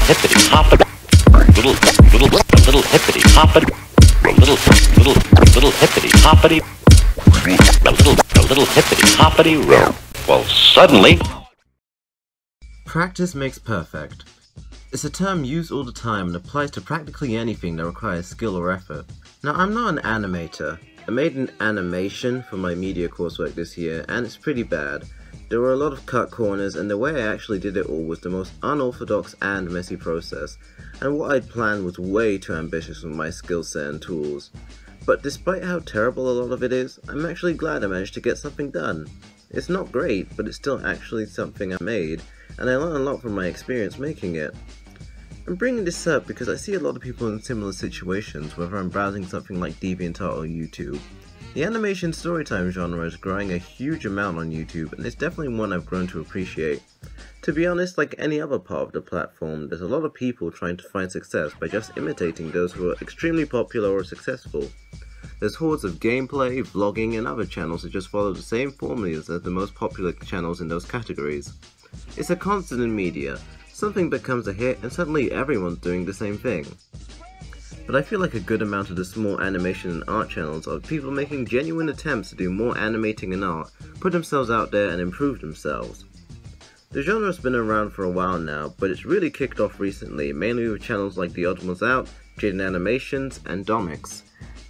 hippity hoppity, little hippity hoppity, little hippity hoppity, a little hippity hoppity row. Well, suddenly. Practice makes perfect. It's a term used all the time and applies to practically anything that requires skill or effort. Now, I'm not an animator. I made an animation for my media coursework this year, and it's pretty bad. There were a lot of cut corners, and the way I actually did it all was the most unorthodox and messy process, and what I'd planned was way too ambitious with my skill set and tools. But despite how terrible a lot of it is, I'm actually glad I managed to get something done. It's not great, but it's still actually something I made, and I learned a lot from my experience making it. I'm bringing this up because I see a lot of people in similar situations, whether I'm browsing something like DeviantArt or YouTube. The animation storytime genre is growing a huge amount on YouTube, and it's definitely one I've grown to appreciate. To be honest, like any other part of the platform, there's a lot of people trying to find success by just imitating those who are extremely popular or successful. There's hordes of gameplay, vlogging, and other channels that just follow the same formulas as the most popular channels in those categories. It's a constant in media. Something becomes a hit and suddenly everyone's doing the same thing. But I feel like a good amount of the small animation and art channels are people making genuine attempts to do more animating and art, put themselves out there and improve themselves. The genre's been around for a while now, but it's really kicked off recently, mainly with channels like The Odd Ones Out, Jaden Animations, and Domix.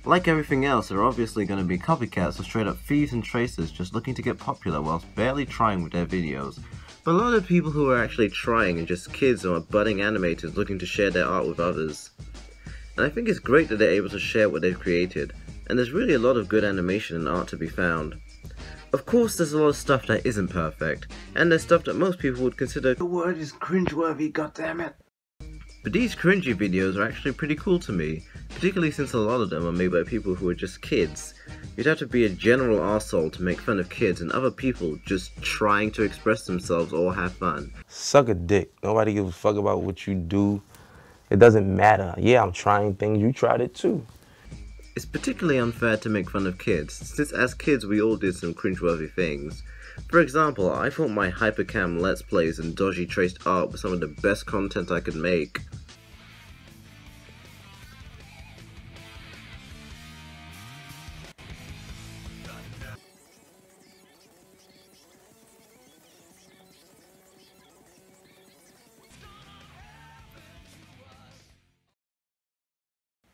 Like everything else, there are obviously going to be copycats or straight up thieves and tracers just looking to get popular whilst barely trying with their videos. But a lot of people who are actually trying are just kids or budding animators looking to share their art with others. And I think it's great that they're able to share what they've created, and there's really a lot of good animation and art to be found. Of course there's a lot of stuff that isn't perfect, and there's stuff that most people would consider the word is cringeworthy, goddammit. But these cringy videos are actually pretty cool to me, particularly since a lot of them are made by people who are just kids. You'd have to be a general arsehole to make fun of kids and other people just trying to express themselves or have fun. Suck a dick. Nobody gives a fuck about what you do. It doesn't matter. Yeah, I'm trying things. You tried it too. It's particularly unfair to make fun of kids, since as kids we all did some cringeworthy things. For example, I thought my hypercam let's plays and dodgy traced art were some of the best content I could make.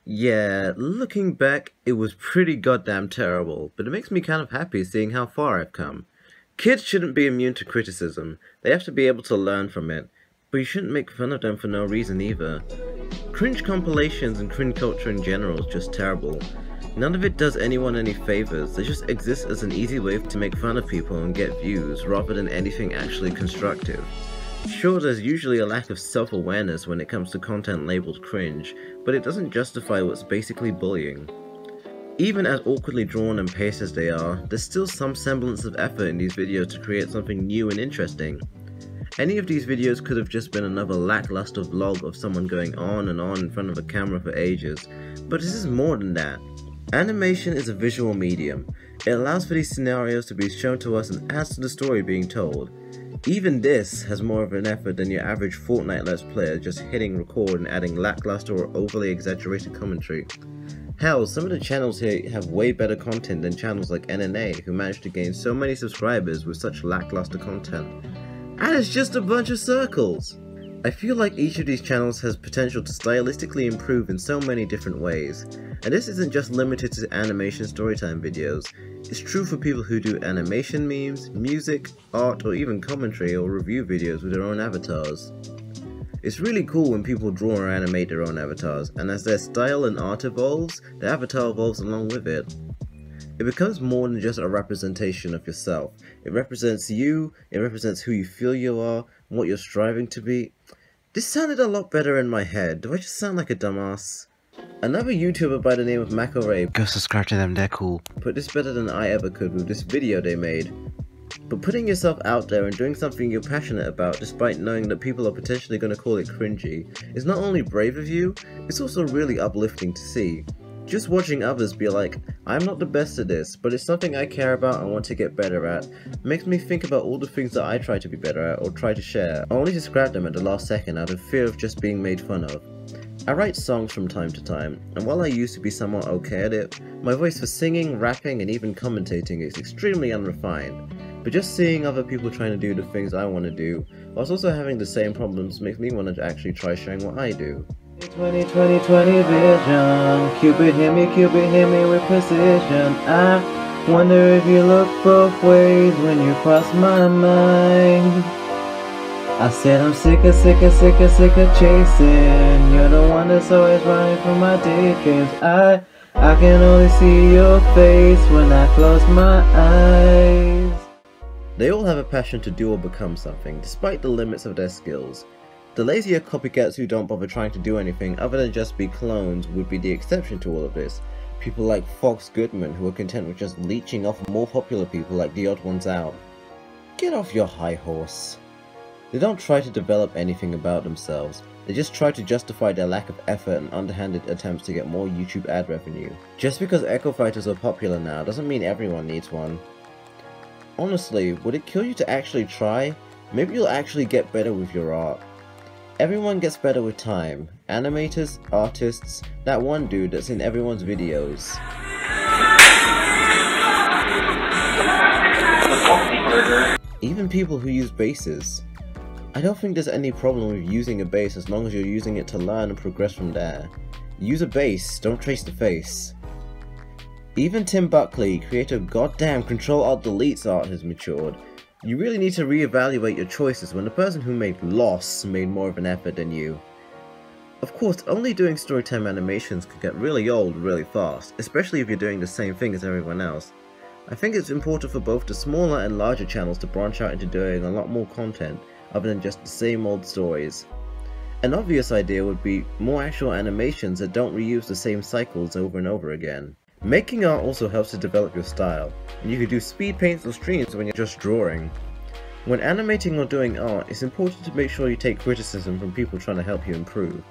Yeah, looking back, it was pretty goddamn terrible, but it makes me kind of happy seeing how far I've come. Kids shouldn't be immune to criticism, they have to be able to learn from it, but you shouldn't make fun of them for no reason either. Cringe compilations and cringe culture in general is just terrible. None of it does anyone any favors, they just exist as an easy way to make fun of people and get views, rather than anything actually constructive. Sure, there's usually a lack of self-awareness when it comes to content labeled cringe, but it doesn't justify what's basically bullying. Even as awkwardly drawn and paced as they are, there's still some semblance of effort in these videos to create something new and interesting. Any of these videos could have just been another lackluster vlog of someone going on and on in front of a camera for ages, but this is more than that. Animation is a visual medium. It allows for these scenarios to be shown to us and adds to the story being told. Even this has more of an effort than your average Fortnite Let's Player just hitting record and adding lackluster or overly exaggerated commentary. Hell, some of the channels here have way better content than channels like NNA, who managed to gain so many subscribers with such lackluster content. And it's just a bunch of circles! I feel like each of these channels has potential to stylistically improve in so many different ways, and this isn't just limited to animation storytime videos. It's true for people who do animation memes, music, art, or even commentary or review videos with their own avatars. It's really cool when people draw or animate their own avatars, and as their style and art evolves, the avatar evolves along with it. It becomes more than just a representation of yourself. It represents you, it represents who you feel you are, and what you're striving to be. This sounded a lot better in my head. Do I just sound like a dumbass? Another YouTuber by the name of Macaray, go subscribe to them, they're cool, put this better than I ever could with this video they made. But putting yourself out there and doing something you're passionate about despite knowing that people are potentially going to call it cringy is not only brave of you, it's also really uplifting to see. Just watching others be like, I'm not the best at this, but it's something I care about and want to get better at, makes me think about all the things that I try to be better at or try to share, only to scrap them at the last second out of fear of just being made fun of. I write songs from time to time, and while I used to be somewhat okay at it, my voice for singing, rapping, and even commentating is extremely unrefined. But just seeing other people trying to do the things I want to do, whilst also having the same problems, makes me want to actually try sharing what I do. 20 vision, Cupid hit me with precision. I wonder if you look both ways when you cross my mind. I said I'm sick of chasing. You're the one that's always running from my decades. I can only see your face when I close my eyes. They all have a passion to do or become something, despite the limits of their skills. The lazier copycats who don't bother trying to do anything other than just be clones would be the exception to all of this. People like Fox Goodman who are content with just leeching off more popular people like the odd ones out. Get off your high horse. They don't try to develop anything about themselves, they just try to justify their lack of effort and underhanded attempts to get more YouTube ad revenue. Just because Echo Fighters are popular now doesn't mean everyone needs one. Honestly, would it kill you to actually try? Maybe you'll actually get better with your art. Everyone gets better with time. Animators, artists, that one dude that's in everyone's videos. Even people who use bases. I don't think there's any problem with using a base as long as you're using it to learn and progress from there. Use a base, don't trace the face. Even Tim Buckley, creator of goddamn Control-Alt-Delete's art has matured. You really need to reevaluate your choices when the person who made Lost made more of an effort than you. Of course, only doing Storytime animations can get really old really fast, especially if you're doing the same thing as everyone else. I think it's important for both the smaller and larger channels to branch out into doing a lot more content other than just the same old stories. An obvious idea would be more actual animations that don't reuse the same cycles over and over again. Making art also helps to develop your style, and you can do speed paints or streams when you're just drawing. When animating or doing art, it's important to make sure you take criticism from people trying to help you improve.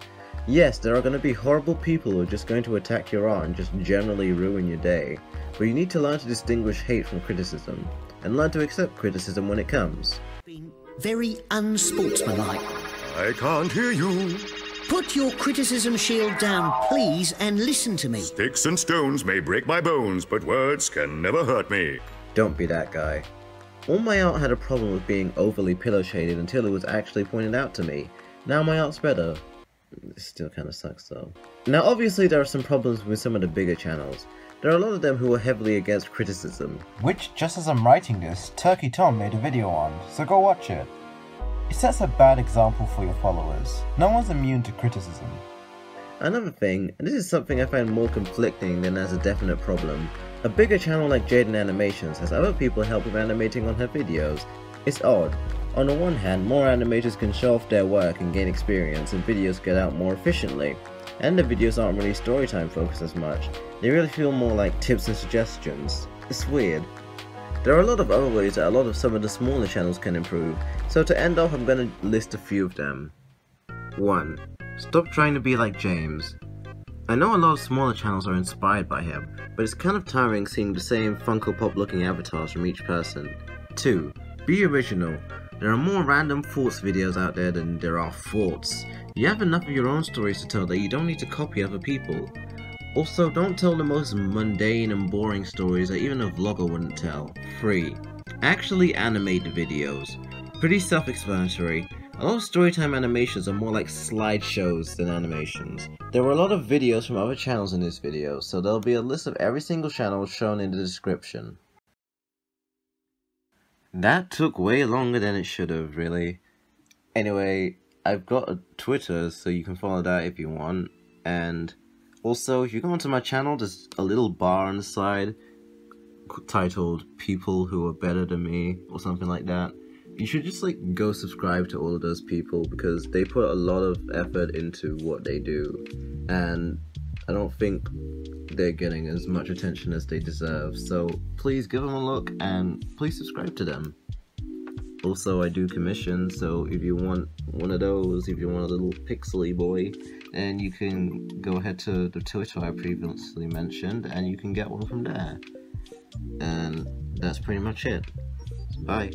Yes, there are going to be horrible people who are just going to attack your art and just generally ruin your day, but you need to learn to distinguish hate from criticism, and learn to accept criticism when it comes. Been very unsportsmanlike. I can't hear you. Put your criticism shield down, please, and listen to me. Sticks and stones may break my bones, but words can never hurt me. Don't be that guy. All my art had a problem with being overly pillow shaded until it was actually pointed out to me. Now my art's better. It still kinda sucks though. Now obviously there are some problems with some of the bigger channels. There are a lot of them who are heavily against criticism. Which, just as I'm writing this, Turkey Tom made a video on, so go watch it. It sets a bad example for your followers. No one's immune to criticism. Another thing, and this is something I find more conflicting than as a definite problem, a bigger channel like Jaden Animations has other people help with animating on her videos. It's odd. On the one hand, more animators can show off their work and gain experience and videos get out more efficiently. And the videos aren't really storytime focused as much. They really feel more like tips and suggestions. It's weird. There are a lot of other ways that a lot of some of the smaller channels can improve, so to end off I'm going to list a few of them. 1. Stop trying to be like James. I know a lot of smaller channels are inspired by him, but it's kind of tiring seeing the same Funko Pop looking avatars from each person. 2. Be original. There are more random thoughts videos out there than there are thoughts. You have enough of your own stories to tell that you don't need to copy other people. Also, don't tell the most mundane and boring stories that even a vlogger wouldn't tell. 3. Actually animate the videos. Pretty self-explanatory. A lot of Storytime animations are more like slideshows than animations. There were a lot of videos from other channels in this video, so there'll be a list of every single channel shown in the description. That took way longer than it should have, really. Anyway, I've got a Twitter, so you can follow that if you want, and also, if you go onto my channel, there's a little bar on the side titled People Who Are Better Than Me, or something like that. You should just go subscribe to all of those people because they put a lot of effort into what they do, and I don't think they're getting as much attention as they deserve, so please give them a look and please subscribe to them. Also, I do commissions, so if you want one of those, if you want a little pixely boy, then you can go ahead to the Twitter I previously mentioned, and you can get one from there. And that's pretty much it. Bye.